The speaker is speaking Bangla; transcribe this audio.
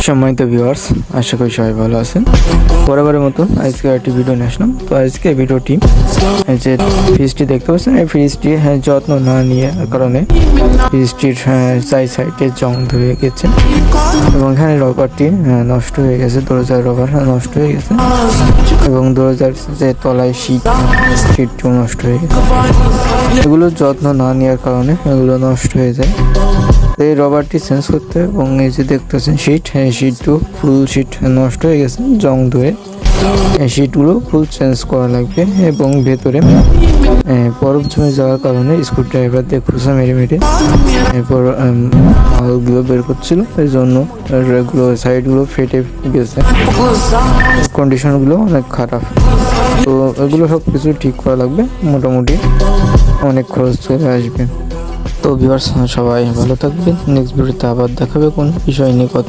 সম্মানিত ভিউয়ার্স, আশা করি সবাই ভালো আছেন। বরাবরের মতন আজকে একটি ভিডিও নিয়ে আসলাম। তো আজকে ভিডিওটি যে ফ্রিজটি দেখতে পাচ্ছেন, এই ফ্রিজটি যত্ন না নেওয়ার কারণে ফ্রিজটির সাইডে জং ধরে গেছে এবং এখানে রবারটি নষ্ট হয়ে গেছে, দরজার রবার নষ্ট হয়ে গেছে এবং দরজার যে তলায় শীটটিও নষ্ট হয়ে গেছে। এগুলো যত্ন না নেওয়ার কারণে এগুলো নষ্ট হয়ে যায়। এই রবারটি চেঞ্জ করতে এবং এই যে দেখতেছেন শীটও ফুল শীট নষ্ট হয়ে গেছে জং ধরে, এই শীটগুলো ফুল চেঞ্জ করা লাগবে এবং ভেতরে বরফ জমে যাওয়ার কারণে স্ক্রু ড্রাইভার দিয়ে খোঁচা মেরে এরপর মালগুলো বের করছিল, এই জন্য এগুলো সাইডগুলো ফেটে গেছে, কন্ডিশনগুলো অনেক খারাপ। তো এগুলো সব কিছু ঠিক করা লাগবে, মোটামুটি অনেক খরচ চলে আসবে। তো ভিউয়ার্স, সবাই ভালো থাকবেন। নেক্সট ভিডিওতে আবার দেখাবে কোন বিষয় নিয়ে কথা।